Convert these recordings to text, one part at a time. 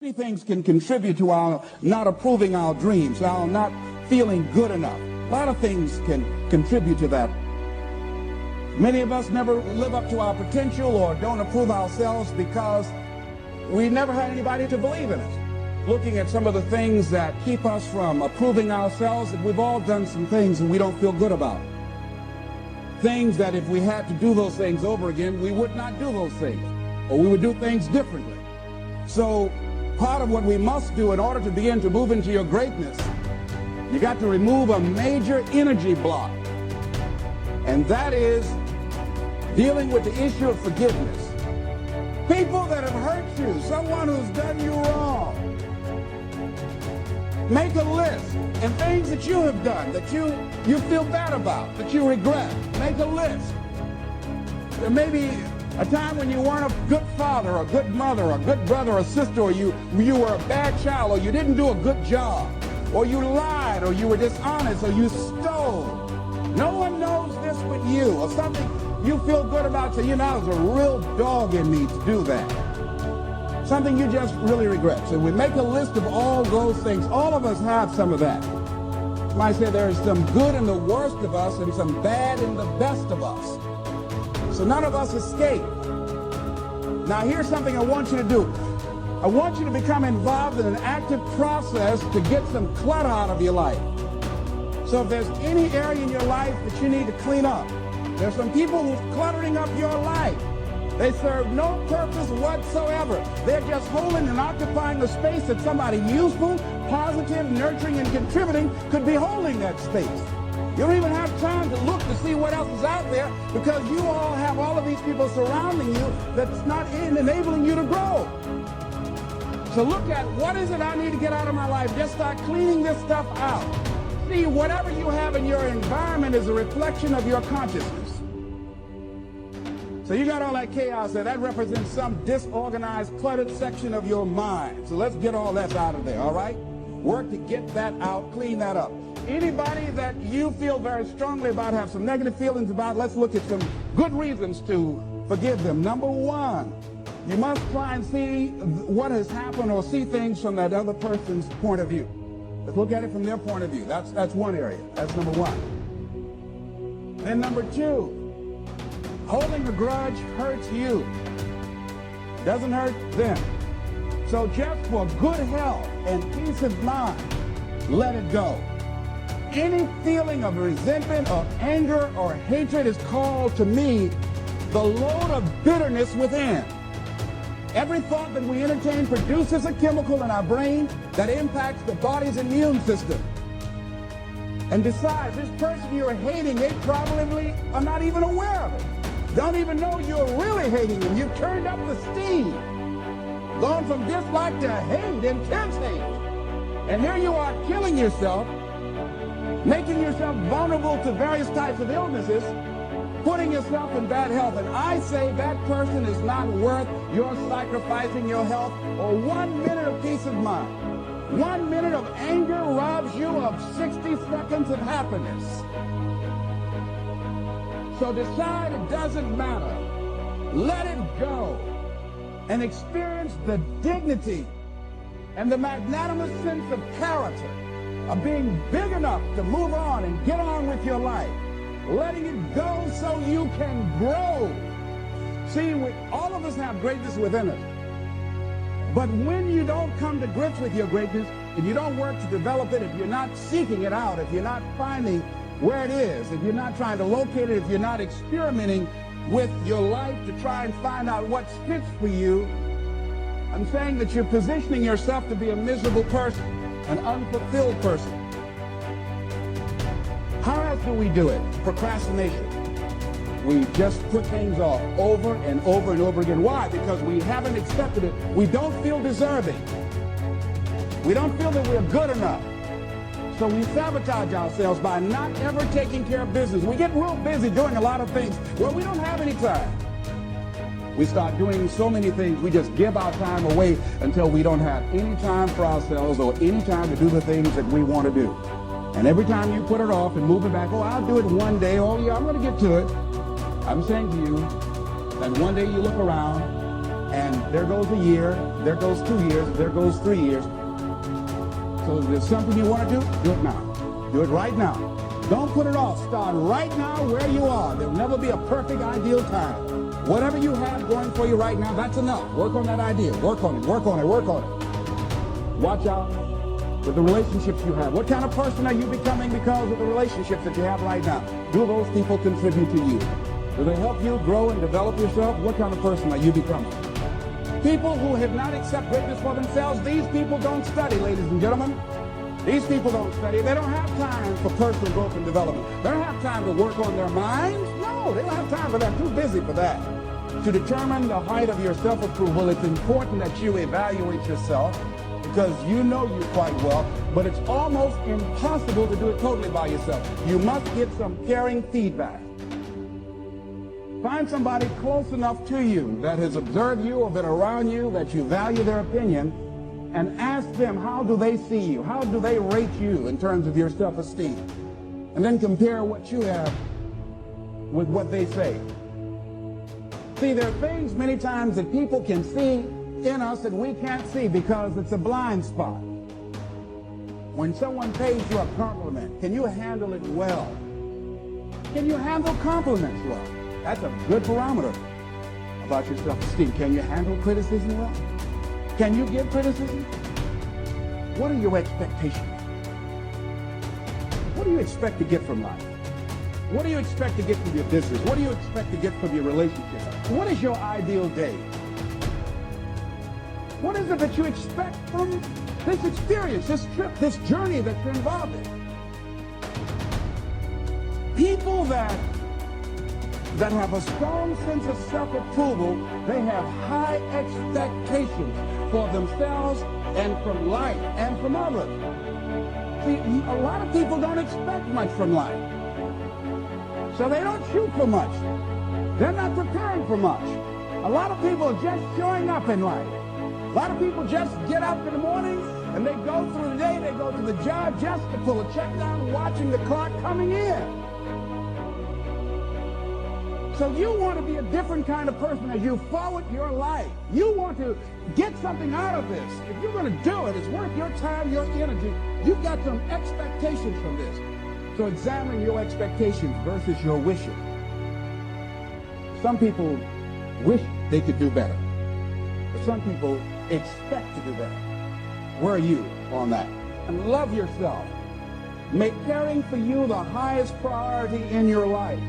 Many things can contribute to our not approving our dreams, our not feeling good enough. A lot of things can contribute to that. Many of us never live up to our potential or don't approve ourselves because we never had anybody to believe in us. Looking at some of the things that keep us from approving ourselves, that we've all done some things that we don't feel good about. Things that if we had to do those things over again, we would not do those things, or we would do things differently. So part of what we must do in order to begin to move into your greatness, you got to remove a major energy block. And that is dealing with the issue of forgiveness. People that have hurt you, someone who's done you wrong. Make a list and things that you have done that you feel bad about, that you regret. Make a list. There may be a time when you weren't a good father, or a good mother, or a good brother or sister, or you were a bad child, or you didn't do a good job, or you lied, or you were dishonest, or you stole. No one knows this but you, or something you feel good about, so there's a real dog in me to do that. Something you just really regret. So we make a list of all those things. All of us have some of that. You might say there's some good in the worst of us and some bad in the best of us. So none of us escape. Now here's something I want you to do. I want you to become involved in an active process to get some clutter out of your life. So if there's any area in your life that you need to clean up, there's some people who's cluttering up your life. They serve no purpose whatsoever. They're just holding and occupying a space that somebody useful, positive, nurturing, and contributing could be holding that space. You don't even have time to look to see what else is out there because you all have all of these people surrounding you that's not enabling you to grow. So look at what is it I need to get out of my life. Just start cleaning this stuff out. See, whatever you have in your environment is a reflection of your consciousness. So you got all that chaos there. That represents some disorganized, cluttered section of your mind. So let's get all that out of there, all right? Work to get that out, clean that up. Anybody that you feel very strongly about, have some negative feelings about, let's look at some good reasons to forgive them. Number one, you must try and see what has happened or see things from that other person's point of view. Let's look at it from their point of view. That's one area. That's number one. Then number two, holding a grudge hurts you. Doesn't hurt them. So just for good health and peace of mind, let it go. Any feeling of resentment or anger or hatred is called to me the load of bitterness within. Every thought that we entertain produces a chemical in our brain that impacts the body's immune system. And besides, this person you're hating, they probably are not even aware of it. Don't even know you're really hating them. You've turned up the steam. Gone from dislike to hate, intense hate. And here you are killing yourself, making yourself vulnerable to various types of illnesses, putting yourself in bad health. And I say that person is not worth your sacrificing your health or 1 minute of peace of mind. 1 minute of anger robs you of 60 seconds of happiness. So decide it doesn't matter. Let it go and experience the dignity and the magnanimous sense of character of being big enough to move on and get on with your life. Letting it go so you can grow. See, all of us have greatness within us. But when you don't come to grips with your greatness, if you don't work to develop it, if you're not seeking it out, if you're not finding where it is, if you're not trying to locate it, if you're not experimenting with your life to try and find out what fits for you, I'm saying that you're positioning yourself to be a miserable person, an unfulfilled person. How else do we do it? Procrastination. We just put things off over and over and over again. Why? Because we haven't accepted it. We don't feel deserving. We don't feel that we're good enough. So we sabotage ourselves by not ever taking care of business. We get real busy doing a lot of things where we don't have any time. We start doing so many things, we just give our time away until we don't have any time for ourselves or any time to do the things that we want to do. And every time you put it off and move it back, oh, I'll do it one day, oh yeah, I'm going to get to it. I'm saying to you that one day you look around And there goes a year, there goes 2 years, there goes 3 years. So if there's something you want to do it now. Do it right now. Don't put it off. Start right now where you are. There'll never be a perfect, ideal time. Whatever you have going for you right now, that's enough. Work on that idea. Work on it. Work on it. Work on it. Watch out with the relationships you have. What kind of person are you becoming because of the relationships that you have right now? Do those people contribute to you? Do they help you grow and develop yourself? What kind of person are you becoming? People who have not accepted greatness for themselves, these people don't study, ladies and gentlemen. These people don't study. They don't have time for personal growth and development. They don't have time to work on their minds. No, they don't have time for that. Too busy for that. To determine the height of your self-approval, it's important that you evaluate yourself because you know you quite well, but it's almost impossible to do it totally by yourself. You must get some caring feedback. Find somebody close enough to you that has observed you or been around you that you value their opinion, and ask them, how do they see you? How do they rate you in terms of your self-esteem? And then compare what you have with what they say. See, there are things many times that people can see in us that we can't see because it's a blind spot. When someone pays you a compliment, can you handle it well? Can you handle compliments well? That's a good parameter about your self-esteem. Can you handle criticism well? Can you give criticism? What are your expectations? What do you expect to get from life? What do you expect to get from your business? What do you expect to get from your relationship? What is your ideal day? What is it that you expect from this experience, this trip, this journey that you're involved in? People that have a strong sense of self-approval, they have high expectations for themselves and from life and from others. See, a lot of people don't expect much from life. So they don't shoot for much. They're not preparing for much. A lot of people are just showing up in life. A lot of people just get up in the morning and they go through the day, they go to the job just to pull a check down, watching the clock coming in. So you want to be a different kind of person as you forward your life. You want to get something out of this. If you're going to do it, it's worth your time, your energy. You've got some expectations from this. So examine your expectations versus your wishes. Some people wish they could do better, but some people expect to do better. Where are you on that? And love yourself. Make caring for you the highest priority in your life.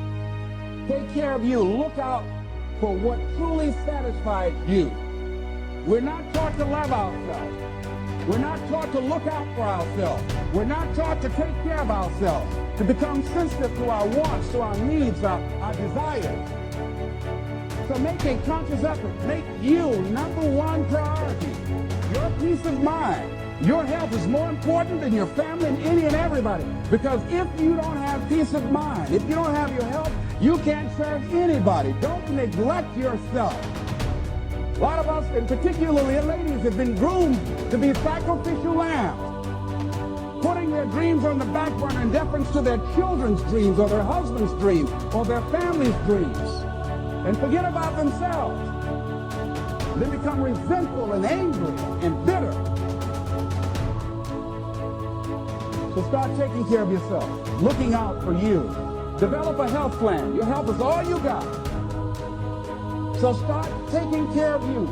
Take care of you. Look out for what truly satisfies you. We're not taught to love ourselves. We're not taught to look out for ourselves. We're not taught to take care of ourselves, to become sensitive to our wants, to our needs, our desires. So make a conscious effort. Make you number one priority. Your peace of mind. Your health is more important than your family and any and everybody. Because if you don't have peace of mind, if you don't have your health, you can't serve anybody. Don't neglect yourself. A lot of us, and particularly ladies, have been groomed to be sacrificial lambs, putting their dreams on the back burner in deference to their children's dreams or their husband's dreams or their family's dreams, and forget about themselves. They become resentful and angry and bitter. So start taking care of yourself, looking out for you. Develop a health plan. Your health is all you got. So start taking care of you.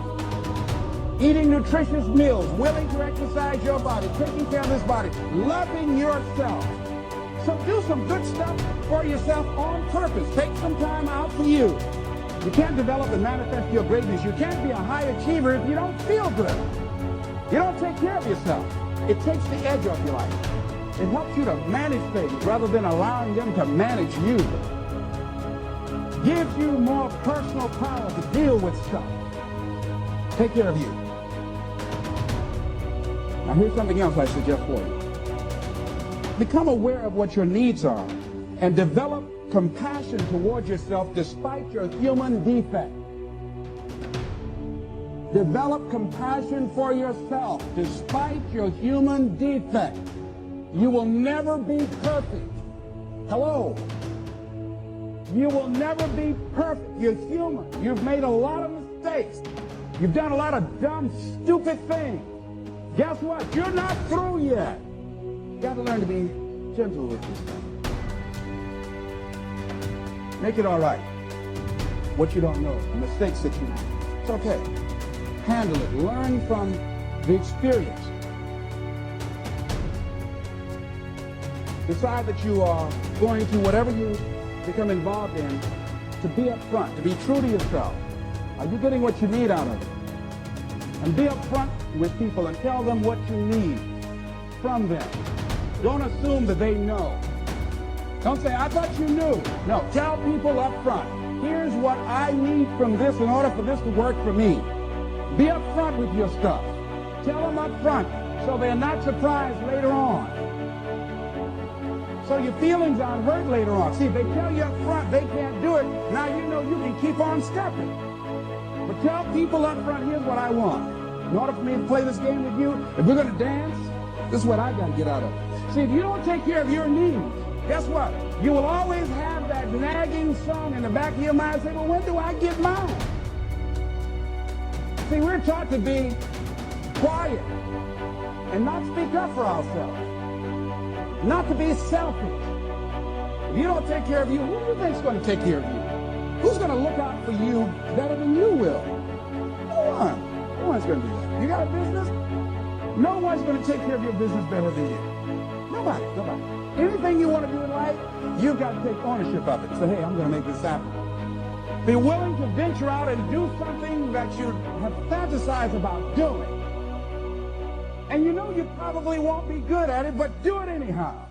Eating nutritious meals, willing to exercise your body, taking care of this body, loving yourself. So do some good stuff for yourself on purpose. Take some time out for you. You can't develop and manifest your greatness. You can't be a high achiever if you don't feel good. You don't take care of yourself. It takes the edge off your life. It helps you to manage things rather than allowing them to manage you. Gives you more personal power to deal with stuff. Take care of you. Now here's something else I suggest for you. Become aware of what your needs are and develop compassion towards yourself despite your human defect. Develop compassion for yourself despite your human defect. You will never be perfect. Hello. You will never be perfect. You're human. You've made a lot of mistakes. You've done a lot of dumb, stupid things. Guess what? You're not through yet. You got to learn to be gentle with yourself. Make it all right. What you don't know, the mistakes that you make. It's okay. Handle it. Learn from the experience. Decide that you are going to, whatever you become involved in, to be upfront, to be true to yourself. Are you getting what you need out of it? And be upfront with people and tell them what you need from them. Don't assume that they know. Don't say, I thought you knew. No, tell people up front, here's what I need from this in order for this to work for me. Be upfront with your stuff. Tell them up front so they're not surprised later on. So your feelings aren't hurt later on. See, if they tell you up front they can't do it, now you know you can keep on stepping. But tell people up front, here's what I want. In order for me to play this game with you, if we're going to dance, this is what I got to get out of it. See, if you don't take care of your needs, guess what? You will always have that nagging song in the back of your mind saying, well, when do I get mine? See, we're taught to be quiet and not speak up for ourselves. Not to be selfish. If you don't take care of you, who do you think's going to take care of you? Who's going to look out for you better than you will? No one. No one's going to do that. You got a business? No one's going to take care of your business better than you. Nobody. Anything you want to do in life, you've got to take ownership of it. Say, hey, I'm going to make this happen. Be willing to venture out and do something that you have fantasized about doing. And you know you probably won't be good at it, but do it anyhow.